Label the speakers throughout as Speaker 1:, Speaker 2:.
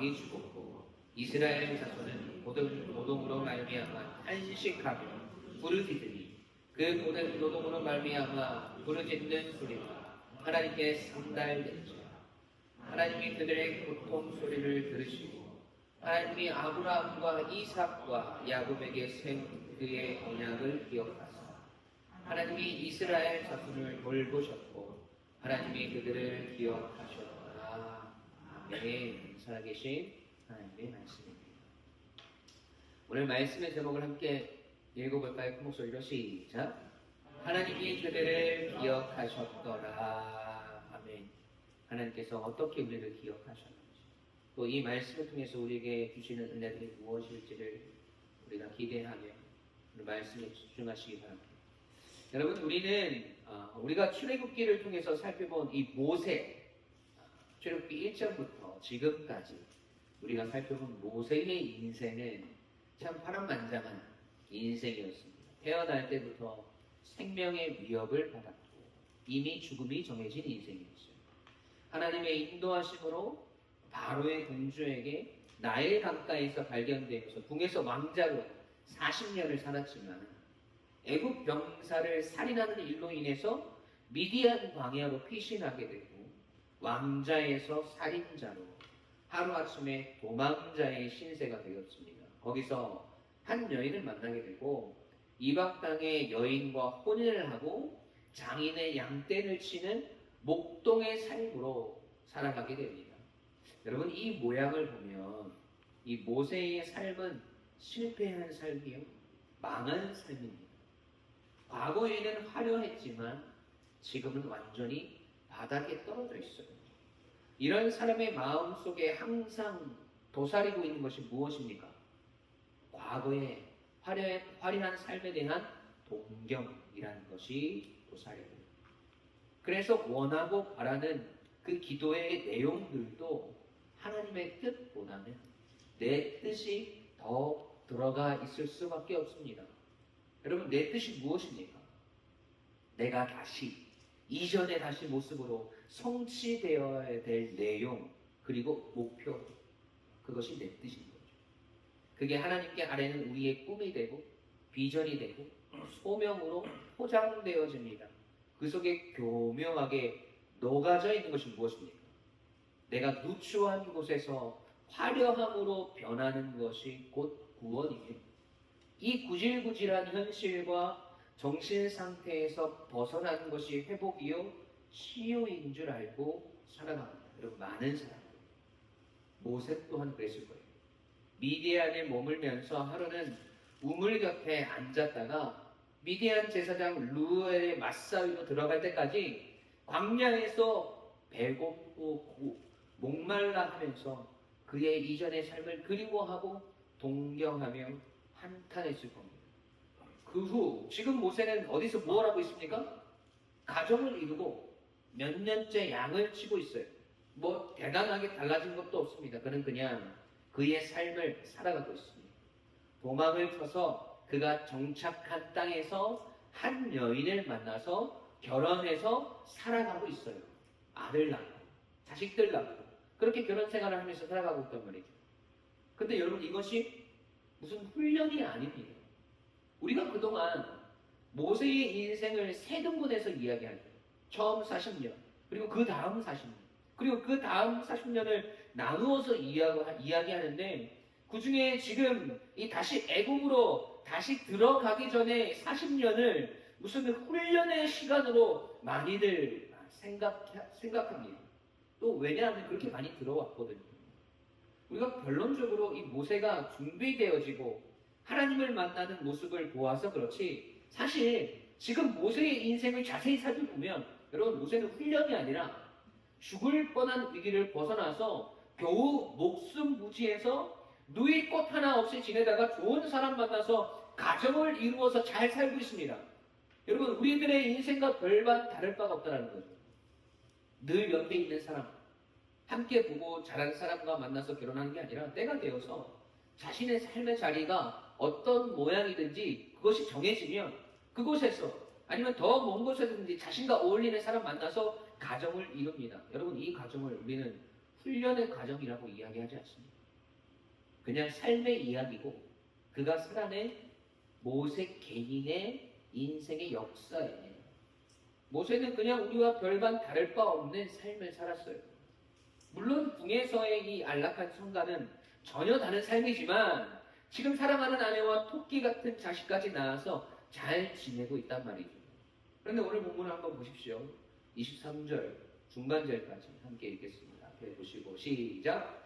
Speaker 1: 왕이 죽었고 이스라엘 자손은 노동으로 말미암아 탄식하며 부르짖으니 그 고된 노동으로 말미암아 부르짖는 소리가 하나님께 상달된지라. 하나님이 그들의 고통 소리를 들으시고 하나님이 아브라함과 이삭과 야곱에게 세운 그의 언약을 기억하사 하나님이 이스라엘 자손을 돌보셨고 하나님이 그들을 기억하셨다. 아멘. 살아계신 하나님의 말씀입니다. 오늘 말씀의 제목을 함께 읽어볼까요? 큰 목소리로 시작. 하나님이 그들을 기억하셨더라. 아멘. 하나님께서 어떻게 우리를 기억하셨는지, 또 이 말씀을 통해서 우리에게 주시는 은혜들이 무엇일지를 우리가 기대하며 오늘 말씀에 집중하시기 바랍니다. 여러분, 우리가 출애굽기를 통해서 살펴본 이 모세, 출애굽기 1절부터 지금까지 우리가 살펴본 모세의 인생은 참 파란만장한 인생이었습니다. 태어날 때부터 생명의 위협을 받았고 이미 죽음이 정해진 인생이었어요. 하나님의 인도하심으로 바로의 공주에게 나일 강가에서 발견되어서 궁에서 왕자로 40년을 살았지만 애굽 병사를 살인하는 일로 인해서 미디안 광야로 피신하게 되고 왕자에서 살인자로 하루아침에 도망자의 신세가 되었습니다. 거기서 한 여인을 만나게 되고 이방 땅의 여인과 혼인을 하고 장인의 양떼를 치는 목동의 삶으로 살아가게 됩니다. 여러분, 이 모양을 보면 이 모세의 삶은 실패한 삶이요, 망한 삶입니다. 과거에는 화려했지만 지금은 완전히 바닥에 떨어져 있어요. 이런 사람의 마음 속에 항상 도사리고 있는 것이 무엇입니까? 과거의 화려한 삶에 대한 동경이라는 것이 도사리고, 그래서 원하고 바라는 그 기도의 내용들도 하나님의 뜻보다는 내 뜻이 더 들어가 있을 수밖에 없습니다. 여러분, 내 뜻이 무엇입니까? 내가 다시 이전의 다시 모습으로 성취되어야 될 내용, 그리고 목표, 그것이 내 뜻인 거죠. 그게 하나님께 아뢰는 우리의 꿈이 되고 비전이 되고 소명으로 포장되어집니다. 그 속에 교묘하게 녹아져 있는 것이 무엇입니까? 내가 누추한 곳에서 화려함으로 변하는 것이 곧 구원이에요. 이 구질구질한 현실과 정신 상태에서 벗어나는 것이 회복이요 치유인 줄 알고 살아갑니다. 여러분, 많은 사람들, 모세 또한 그랬을 거예요. 미디안에 머물면서 하루는 우물 곁에 앉았다가 미디안 제사장 루엘의 맞사위로 들어갈 때까지 광야에서 배고프고 목말라 하면서 그의 이전의 삶을 그리워하고 동경하며 한탄했을 겁니다. 그 후 지금 모세는 어디서 뭘 하고 있습니까? 가정을 이루고 몇 년째 양을 치고 있어요. 뭐 대단하게 달라진 것도 없습니다. 그는 그냥 그의 삶을 살아가고 있습니다. 도망을 쳐서 그가 정착한 땅에서 한 여인을 만나서 결혼해서 살아가고 있어요. 아들 낳고 자식들 낳고 그렇게 결혼 생활을 하면서 살아가고 있단 말이죠. 근데 여러분, 이것이 무슨 훈련이 아닙니다. 우리가 그동안 모세의 인생을 세 등분해서 이야기하죠. 처음 40년, 그리고 그 다음 40년, 그리고 그 다음 40년을 나누어서 이야기하는데, 그 중에 지금 이 다시 애굽으로 다시 들어가기 전에 40년을 무슨 훈련의 시간으로 많이들 생각합니다. 또 왜냐하면 그렇게 많이 들어왔거든요. 우리가 결론적으로 이 모세가 준비되어지고 하나님을 만나는 모습을 보아서 그렇지, 사실 지금 모세의 인생을 자세히 살펴보면 여러분, 모세는 훈련이 아니라 죽을 뻔한 위기를 벗어나서 겨우 목숨 부지에서 누이 꽃 하나 없이 지내다가 좋은 사람 만나서 가정을 이루어서 잘 살고 있습니다. 여러분, 우리들의 인생과 별반 다를 바가 없다는 거죠. 늘 옆에 있는 사람, 함께 보고 자란 사람과 만나서 결혼하는 게 아니라 때가 되어서 자신의 삶의 자리가 어떤 모양이든지 그것이 정해지면 그곳에서 아니면 더 먼 곳에든지 자신과 어울리는 사람 만나서 가정을 이룹니다. 여러분, 이 가정을 우리는 훈련의 과정이라고 이야기하지 않습니다. 그냥 삶의 이야기고 그가 살아낸 모세 개인의 인생의 역사예요. 모세는 그냥 우리와 별반 다를 바 없는 삶을 살았어요. 물론 궁에서의 이 안락한 성가는 전혀 다른 삶이지만 지금 사랑하는 아내와 토끼 같은 자식까지 낳아서 잘 지내고 있단 말이죠. 그런데 오늘 본문을 한번 보십시오. 23절 중반절까지 함께 읽겠습니다. 앞에 보시고 시작.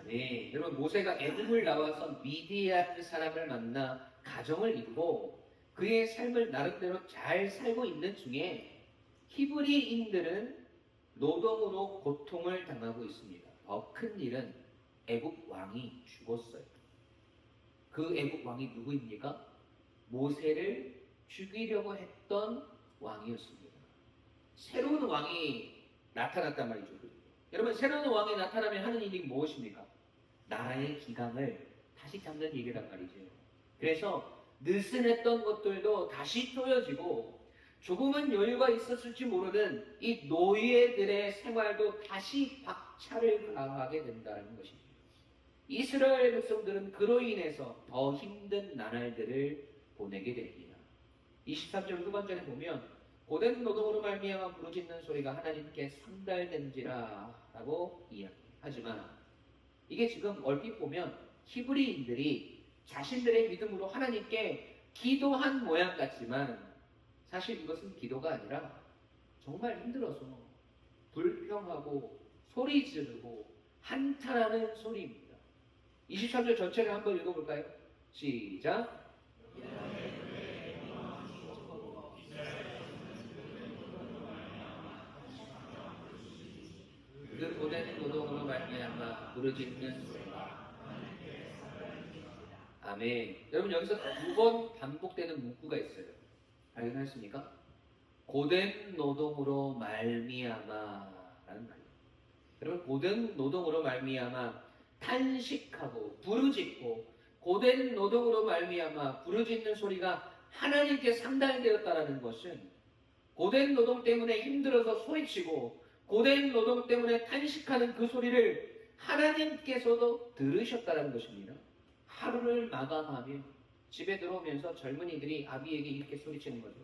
Speaker 1: 네, 여러분 모세가 애굽을 나와서 미디안 사람을 만나 가정을 이루고 그의 삶을 나름대로 잘 살고 있는 중에 히브리인들은 노동으로 고통을 당하고 있습니다. 더 큰 일은 애굽 왕이 죽었어요. 그 애굽 왕이 누구입니까? 모세를 죽이려고 했던 왕이었습니다. 새로운 왕이 나타났단 말이죠. 여러분 새로운 왕이 나타나면 하는 일이 무엇입니까? 나라의 기강을 다시 잡는 일이란 말이죠. 그래서 느슨했던 것들도 다시 쪼여지고 조금은 여유가 있었을지 모르는 이 노예들의 생활도 다시 박차를 가하게 된다는 것입니다. 이스라엘 백성들은 그로 인해서 더 힘든 나날들을 보내게 됩니다. 23절 후반절에 보면 고된 노동으로 말미암아 부르짖는 소리가 하나님께 상달된지라 라고 이야기하지만 이게 지금 얼핏 보면 히브리인들이 자신들의 믿음으로 하나님께 기도한 모양 같지만 사실 이것은 기도가 아니라 정말 힘들어서 불평하고 소리 지르고 한탄하는 소리입니다. 23절 전체를 한번 읽어볼까요? 시작. 그 고된 노동으로 말미암아 부르짖는 소리가 아멘. 여러분 여기서 두 번 반복되는 문구가 있어요. 발견하셨습니까? 고된 노동으로 말미암아라는 말이에요. 여러분 고된 노동으로 말미암아 탄식하고 부르짖고 고된 노동으로 말미암아 부르짖는 소리가 하나님께 상달되었다라는 것은 고된 노동 때문에 힘들어서 소리치고 고된 노동 때문에 탄식하는 그 소리를 하나님께서도 들으셨다는 것입니다. 하루를 마감하며 집에 들어오면서 젊은이들이 아비에게 이렇게 소리치는 거죠.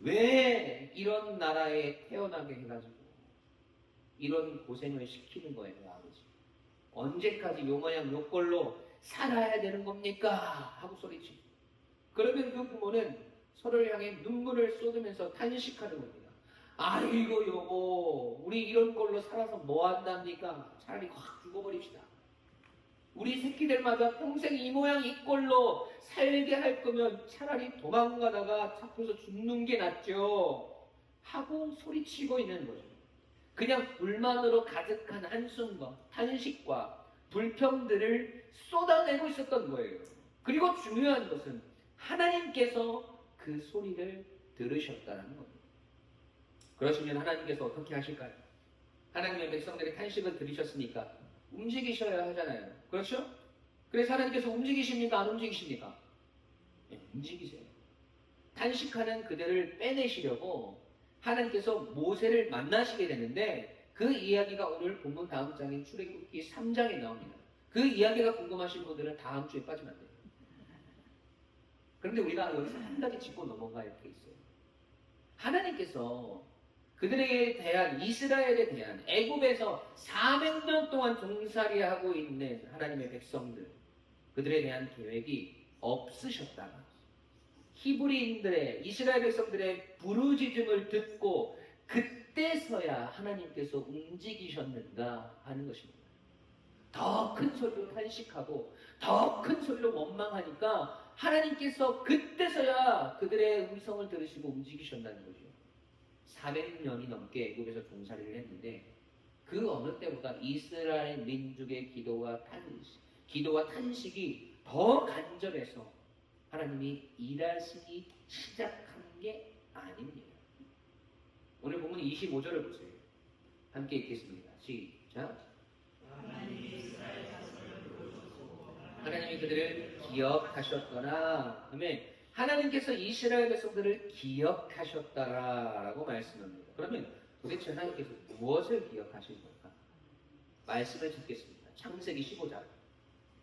Speaker 1: 왜 이런 나라에 태어나게 해가지고 이런 고생을 시키는 거예요, 아버지. 언제까지 요 모양 요 꼴로 살아야 되는 겁니까? 하고 소리치고. 그러면 그 부모는 서로를 향해 눈물을 쏟으면서 탄식하는 겁니다. 아이고 여보, 우리 이런 꼴로 살아서 뭐 한답니까? 차라리 확 죽어버립시다. 우리 새끼들마다 평생 이 모양 이 꼴로 살게 할 거면 차라리 도망가다가 잡혀서 죽는 게 낫죠. 하고 소리치고 있는 거죠. 그냥 불만으로 가득한 한숨과 탄식과 불평들을 쏟아내고 있었던 거예요. 그리고 중요한 것은 하나님께서 그 소리를 들으셨다는 겁니다. 그러시면 하나님께서 어떻게 하실까요? 하나님의 백성들의 탄식을 들으셨으니까 움직이셔야 하잖아요. 그렇죠? 그래서 하나님께서 움직이십니까? 안 움직이십니까? 네, 움직이세요. 탄식하는 그들을 빼내시려고 하나님께서 모세를 만나시게 되는데 그 이야기가 오늘 본문 다음 장인 출애굽기 3장에 나옵니다. 그 이야기가 궁금하신 분들은 다음 주에 빠지면 안 돼요. 그런데 우리가 여기서 한 가지 짚고 넘어가야 할 게 있어요. 하나님께서 그들에 대한 이스라엘에 대한 애굽에서 400년 동안 종살이하고 있는 하나님의 백성들 그들에 대한 계획이 없으셨다. 히브리인들의 이스라엘 백성들의 부르짖음을 듣고 그때서야 하나님께서 움직이셨는가 하는 것입니다. 더 큰 소리로 탄식하고 더 큰 소리로 원망하니까 하나님께서 그때서야 그들의 음성을 들으시고 움직이셨다는 거죠. 400년이 넘게 애굽에서 종살이를 했는데 그 어느 때보다 이스라엘 민족의 기도와 탄식이 더 간절해서 하나님이 일하시기 시작한 게 아닙니다. 오늘 보면 25절을 보세요. 함께 읽겠습니다. 시작. 하나님이 그들을 기억하셨거나 하면 하나님께서 이스라엘 백성들을 기억하셨다라고 말씀합니다. 그러면 도대체 하나님께서 무엇을 기억하신 걸까? 말씀을 듣겠습니다. 창세기 15장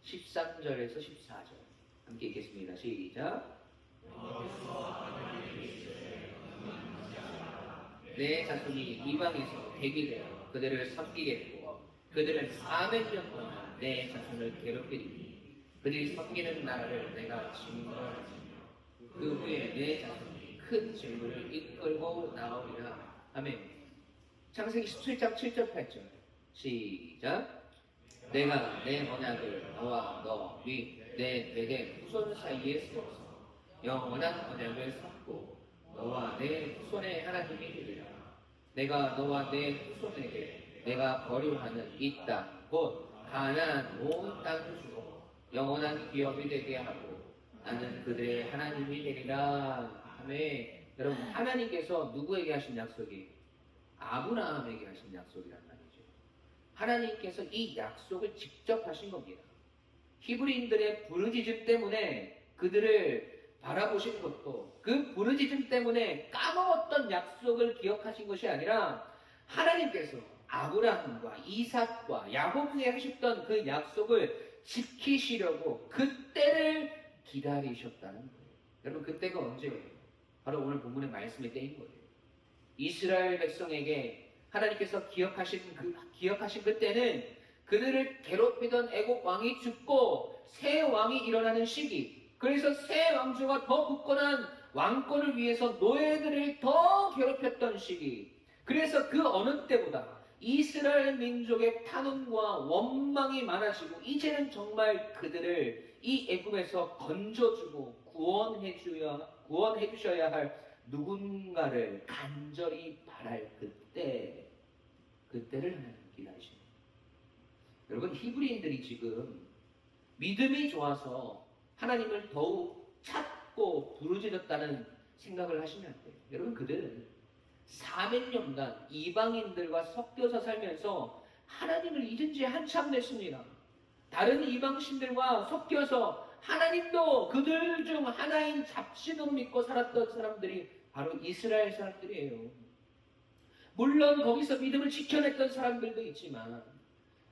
Speaker 1: 13절에서 14절 함께 읽겠습니다. 시작. 내 자손이 이방에서 대기되어 그들을 섬기겠고 그들은 400년 동안 내 자손을 괴롭히리니 그들이 섬기는 나라를 내가 징벌하리며 그 후에 내 자손이 큰 질문을 이끌고 나오리라. 아멘. 창세기 17장 7절 8절 시작. 내가 내 언약을 너와 너 및 내 대대 후손 사이에 세워서 영원한 언약을 쌓고 너와 내 후손의 하나님이 되리라. 내가 너와 내 후손에게 내가 거류하는 이 땅 곧 가나안 온 땅을 주고 영원한 기업이 되게 하고 나는 그들의 하나님이 되리라. 아멘. 여러분, 하나님께서 누구에게 하신 약속이? 아브라함에게 하신 약속이란 말이죠. 하나님께서 이 약속을 직접 하신 겁니다. 히브리인들의 부르짖음 때문에 그들을 바라보신 것도 그 부르짖음 때문에 까먹었던 약속을 기억하신 것이 아니라 하나님께서 아브라함과 이삭과 야곱에게 하셨던 그 약속을 지키시려고 그때를 기다리셨다는 거예요. 여러분, 그때가 언제예요? 바로 오늘 본문의 말씀의 때인 거예요. 이스라엘 백성에게 하나님께서 기억하신 그때는 그들을 괴롭히던 애국 왕이 죽고 새 왕이 일어나는 시기. 그래서 새 왕조가 더 굳건한 왕권을 위해서 노예들을 더 괴롭혔던 시기. 그래서 그 어느 때보다 이스라엘 민족의 탄원과 원망이 많아지고 이제는 정말 그들을 이 애굽에서 건져주고 구원해 주셔야 할 누군가를 간절히 바랄 그때를 하나님 기다리십니다. 여러분, 히브리인들이 지금 믿음이 좋아서 하나님을 더욱 찾고 부르짖었다는 생각을 하시면 안 돼요. 여러분, 그들은 400년간 이방인들과 섞여서 살면서 하나님을 잊은 지 한참 됐습니다. 다른 이방신들과 섞여서 하나님도 그들 중 하나인 잡신으로 믿고 살았던 사람들이 바로 이스라엘 사람들이에요. 물론 거기서 믿음을 지켜냈던 사람들도 있지만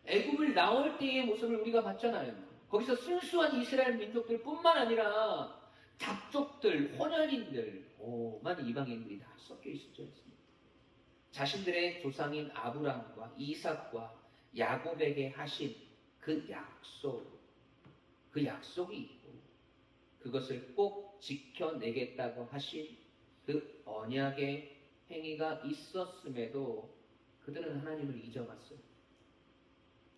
Speaker 1: 애굽을 나올 때의 모습을 우리가 봤잖아요. 거기서 순수한 이스라엘 민족들 뿐만 아니라 잡족들, 혼혈인들, 오만 이방인들이 다 섞여 있었죠. 자신들의 조상인 아브라함과 이삭과 야곱에게 하신 그 약속이 있고 그것을 꼭 지켜내겠다고 하신 그 언약의 행위가 있었음에도 그들은 하나님을 잊어갔어요.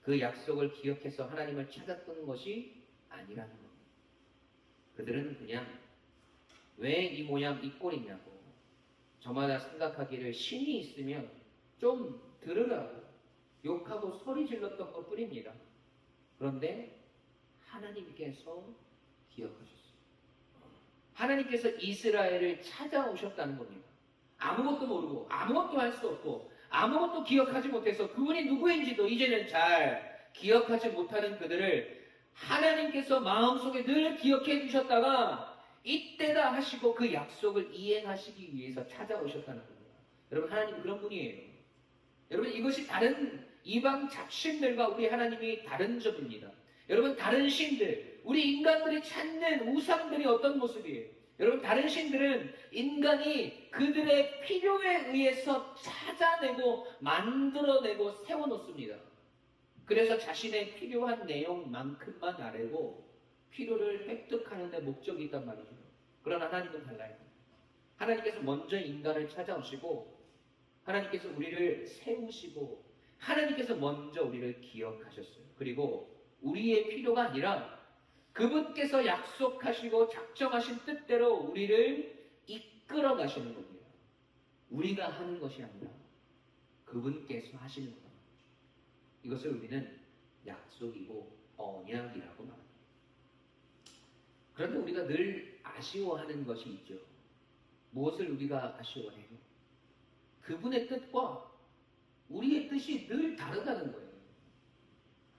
Speaker 1: 그 약속을 기억해서 하나님을 찾았던 것이 아니라는 겁니다. 그들은 그냥 왜 이 모양 이 꼴이냐고 저마다 생각하기를 신이 있으면 좀 들으라고 욕하고 소리 질렀던 것 뿐입니다. 그런데 하나님께서 기억하셨어요. 하나님께서 이스라엘을 찾아오셨다는 겁니다. 아무것도 모르고 아무것도 할 수 없고 아무것도 기억하지 못해서 그분이 누구인지도 이제는 잘 기억하지 못하는 그들을 하나님께서 마음속에 늘 기억해 주셨다가 이때다 하시고 그 약속을 이행하시기 위해서 찾아오셨다는 겁니다. 여러분, 하나님 그런 분이에요. 여러분, 이것이 다른 이방 잡신들과 우리 하나님이 다른 점입니다. 여러분, 다른 신들, 우리 인간들이 찾는 우상들이 어떤 모습이에요? 여러분, 다른 신들은 인간이 그들의 필요에 의해서 찾아내고 만들어내고 세워놓습니다. 그래서 자신의 필요한 내용만큼만 알고 필요를 획득하는 데 목적이 있단 말이죠. 그러나 하나님은 달라요. 하나님께서 먼저 인간을 찾아오시고 하나님께서 우리를 세우시고 하나님께서 먼저 우리를 기억하셨어요. 그리고 우리의 필요가 아니라 그분께서 약속하시고 작정하신 뜻대로 우리를 이끌어 가시는 겁니다. 우리가 하는 것이 아니라 그분께서 하시는 겁니다. 이것을 우리는 약속이고 언약이라고 말합니다. 그런데 우리가 늘 아쉬워하는 것이 있죠. 무엇을 우리가 아쉬워해요? 그분의 뜻과 우리의 뜻이 늘 다르다는 거예요.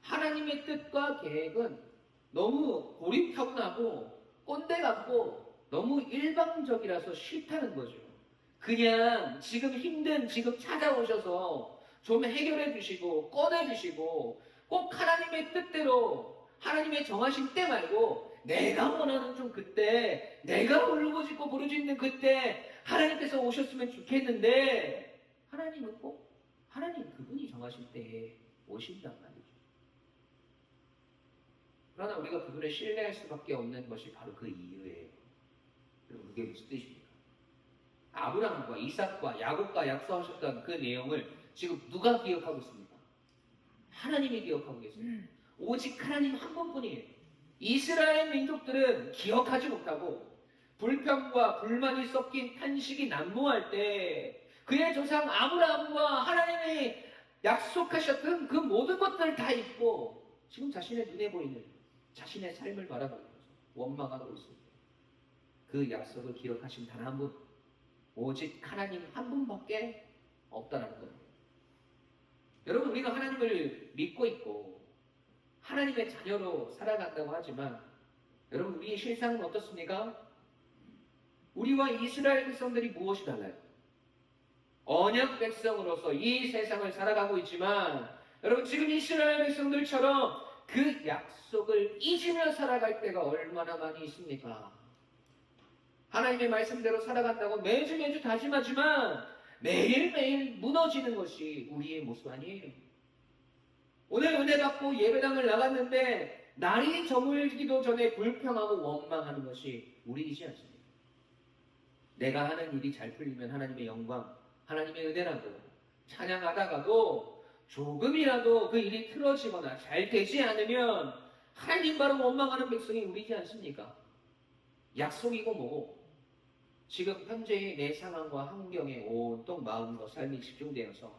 Speaker 1: 하나님의 뜻과 계획은 너무 고립타분하고 꼰대 같고 너무 일방적이라서 싫다는 거죠. 그냥 지금 힘든 지금 찾아오셔서 좀 해결해 주시고 꺼내 주시고 꼭 하나님의 뜻대로 하나님의 정하신 때 말고 내가 원하는 좀 그때 내가 울고짖고 부르짖는 그때 하나님께서 오셨으면 좋겠는데 하나님은 꼭 하나님 그분이 정하실 때에 오신단 말이죠. 그러나 우리가 그분을 신뢰할 수밖에 없는 것이 바로 그 이유예요. 여러분 그게 무슨 뜻입니까? 아브라함과 이삭과 야곱과 약속하셨던 그 내용을 지금 누가 기억하고 있습니까? 하나님이 기억하고 계세요. 오직 하나님 한 분뿐이에요. 이스라엘 민족들은 기억하지 못하고 불평과 불만이 섞인 탄식이 난무할 때 그의 조상 아브라함과 하나님이 약속하셨던 그 모든 것들을 다 잊고 지금 자신의 눈에 보이는 자신의 삶을 바라보면서 원망하고 있습니다. 그 약속을 기억하신 단 한 분, 오직 하나님 한 분밖에 없다는 겁니다. 여러분 우리가 하나님을 믿고 있고 하나님의 자녀로 살아간다고 하지만 여러분 우리의 실상은 어떻습니까? 우리와 이스라엘 백성들이 무엇이 달라요? 언약 백성으로서 이 세상을 살아가고 있지만 여러분 지금 이스라엘 백성들처럼 그 약속을 잊으며 살아갈 때가 얼마나 많이 있습니까? 하나님의 말씀대로 살아간다고 매주 다짐하지만 매일매일 무너지는 것이 우리의 모습 아니에요. 오늘 은혜 받고 예배당을 나갔는데 날이 저물기도 전에 불평하고 원망하는 것이 우리이지 않습니까? 내가 하는 일이 잘 풀리면 하나님의 영광, 하나님의 은혜라고 찬양하다가도 조금이라도 그 일이 틀어지거나 잘 되지 않으면 하나님 바로 원망하는 백성이 우리지 않습니까? 약속이고 뭐고 지금 현재의 내 상황과 환경에 온통 마음과 삶이 집중되어서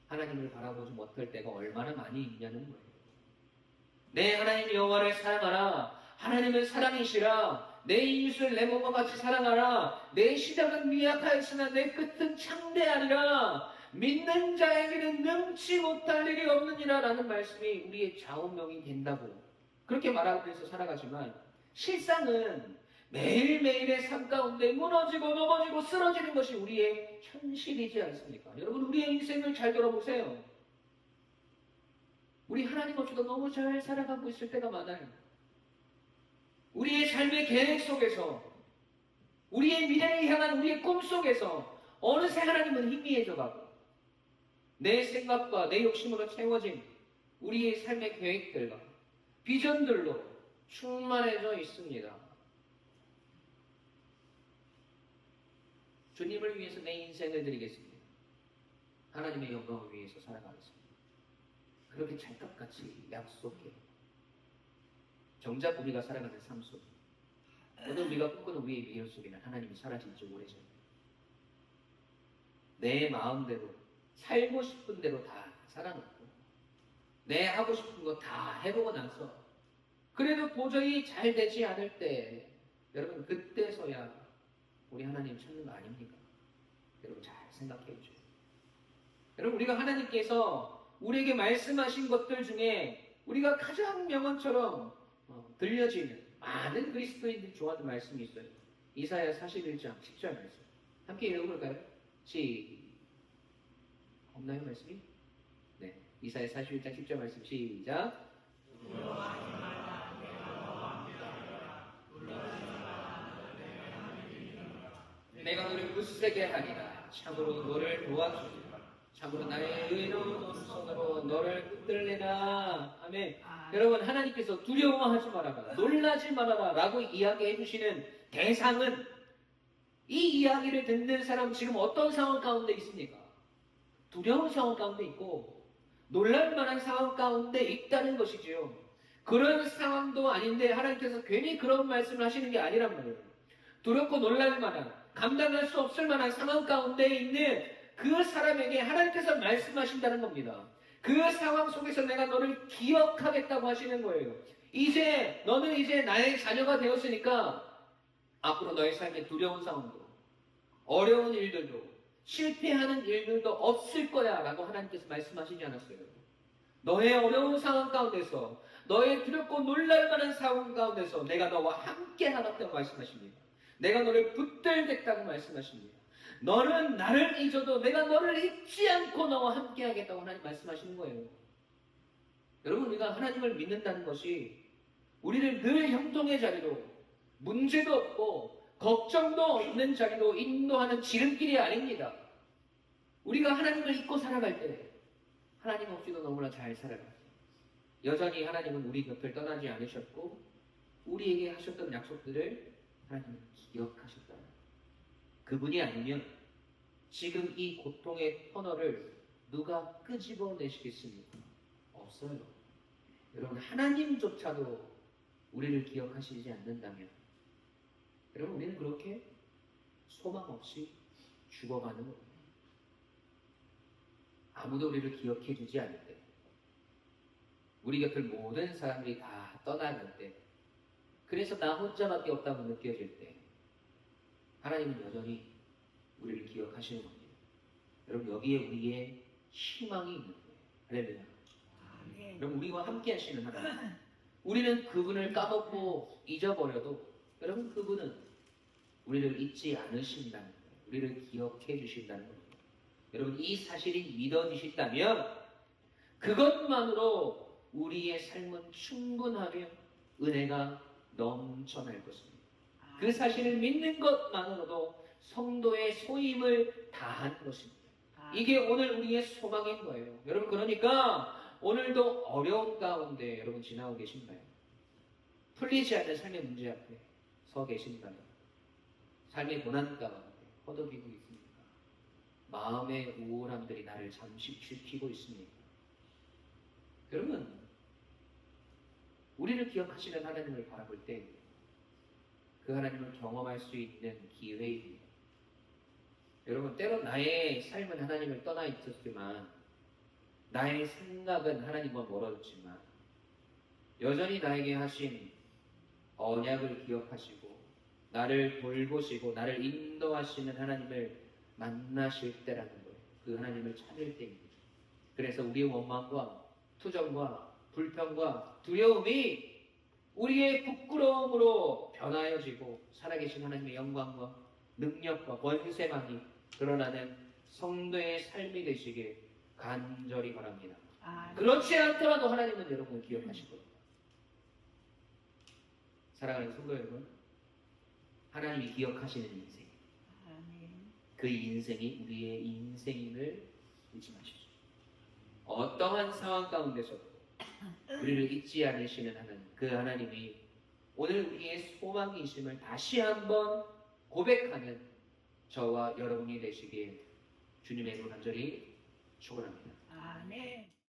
Speaker 1: 하나님을 바라보지 못할 때가 얼마나 많이 있냐는 거예요. 내 하나님 여호와를 사랑하라. 하나님은 사랑이시라. 내 이웃을 내 몸과 같이 사랑하라. 내 시작은 미약하였으나 내 끝은 창대하리라. 믿는 자에게는 능치 못할 일이 없느니라 라는 말씀이 우리의 좌우명이 된다고 그렇게 말하면서 살아가지만 실상은 매일매일의 삶 가운데 무너지고 넘어지고 쓰러지는 것이 우리의 현실이지 않습니까? 여러분 우리의 인생을 잘 돌아보세요. 우리 하나님 없이도 너무 잘 살아가고 있을 때가 많아요. 우리의 삶의 계획 속에서 우리의 미래를 향한 우리의 꿈 속에서 어느새 하나님은 희미해져 가고 내 생각과 내 욕심으로 채워진 우리의 삶의 계획들과 비전들로 충만해져 있습니다. 주님을 위해서 내 인생을 드리겠습니다. 하나님의 영광을 위해서 살아가겠습니다. 그렇게 찰떡같이 약속해요. 정작 우리가 살아가는 삶 속에 오늘 우리가 꿈꾸는 우리의 미래 속에는 하나님이 사라진 지 오래전이에요. 내 마음대로 살고 싶은 대로 다 살아놓고 내 하고 싶은 거 다 해보고 나서 그래도 도저히 잘 되지 않을 때 여러분 그때서야 우리 하나님 찾는 거 아닙니까? 여러분 잘 생각해 보죠. 여러분 우리가 하나님께서 우리에게 말씀하신 것들 중에 우리가 가장 명언처럼 들려지는 많은 그리스도인들이 좋아하는 말씀이 있어요. 이사야 41장 10절 말씀 함께 읽어볼까요? 없나요 말씀이? 네, 이사야 41장 10절 말씀 시작. 내가 너를 굳세게 하리라. 참으로 너를 도와주리라. 참으로 나의 의로운 오른손으로 너를 붙들리라. 아멘. 여러분 하나님께서 두려워하지 말아라. 놀라지 말아라. 라고 이야기해 주시는 대상은 이 이야기를 듣는 사람 지금 어떤 상황 가운데 있습니까? 두려운 상황 가운데 있고 놀랄 만한 상황 가운데 있다는 것이지요. 그런 상황도 아닌데 하나님께서 괜히 그런 말씀을 하시는 게 아니란 말이에요. 두렵고 놀랄 만한 감당할 수 없을 만한 상황 가운데 있는 그 사람에게 하나님께서 말씀하신다는 겁니다. 그 상황 속에서 내가 너를 기억하겠다고 하시는 거예요. 너는 이제 나의 자녀가 되었으니까 앞으로 너의 삶에 두려운 상황도 어려운 일들도 실패하는 일들도 없을 거야 라고 하나님께서 말씀하시지 않았어요. 너의 어려운 상황 가운데서 너의 두렵고 놀랄 만한 상황 가운데서 내가 너와 함께 하겠다고 말씀하십니다. 내가 너를 붙들겠다고 말씀하십니다. 너는 나를 잊어도 내가 너를 잊지 않고 너와 함께 하겠다고 하나님 말씀하시는 거예요. 여러분, 우리가 하나님을 믿는다는 것이 우리를 늘 형통의 자리로, 문제도 없고 걱정도 없는 자리로 인도하는 지름길이 아닙니다. 우리가 하나님을 잊고 살아갈 때 하나님 없이도 너무나 잘 살아가요. 여전히 하나님은 우리 곁을 떠나지 않으셨고 우리에게 하셨던 약속들을 하나님은 기억하셨다. 그분이 아니면 지금 이 고통의 터널을 누가 끄집어내시겠습니까? 없어요. 여러분, 하나님조차도 우리를 기억하시지 않는다면 여러분, 우리는 그렇게 소망 없이 죽어가는 겁니다. 아무도 우리를 기억해 주지 않을 때, 우리 곁을 모든 사람들이 다 떠나갈 때, 그래서 나 혼자밖에 없다고 느껴질 때 하나님은 여전히 우리를 기억하시는 겁니다. 여러분, 여기에 우리의 희망이 있는 거예요. 할렐루야. 여러분, 우리와 함께 하시는 하나님, 우리는 그분을 까먹고 잊어버려도 여러분, 그분은 우리를 잊지 않으신다는 거예요. 우리를 기억해 주신다는 거예요. 여러분, 이 사실이 믿어지신다면 그것만으로 우리의 삶은 충분하게 은혜가 넘쳐날 것입니다. 그 사실을 믿는 것만으로도 성도의 소임을 다한 것입니다. 이게 오늘 우리의 소망인 거예요. 여러분, 그러니까 오늘도 어려운 가운데 여러분 지나고 계신가요? 풀리지 않는 삶의 문제 앞에 서 계신가요? 삶의 고난 가운데 허덕이고 있습니까? 마음의 우울함들이 나를 잠식시키고 있습니까? 여러분, 우리를 기억하시는 하나님을 바라볼 때 그 하나님을 경험할 수 있는 기회입니다. 여러분, 때로 나의 삶은 하나님을 떠나 있었지만 나의 생각은 하나님과 멀어졌지만 여전히 나에게 하신 언약을 기억하시고 나를 돌보시고 나를 인도하시는 하나님을 만나실 때라는 거예요. 그 하나님을 찾을 때입니다. 그래서 우리의 원망과 투정과 불평과 두려움이 우리의 부끄러움으로 변하여지고 살아계신 하나님의 영광과 능력과 권세만이 드러나는 성도의 삶이 되시길 간절히 바랍니다. 그렇지 않더라도 하나님은 여러분을 기억하실 겁니다. 사랑하는 성도 여러분, 하나님이 기억하시는 인생, 그 인생이 우리의 인생임을 잊지 마십시오. 어떠한 상황 가운데서도 우리를 잊지 않으시는 하나님, 그 하나님이 오늘 우리의 소망이심을 다시 한번 고백하는 저와 여러분이 되시길 주님의 이름으로 간절히 축원합니다.
Speaker 2: 아멘.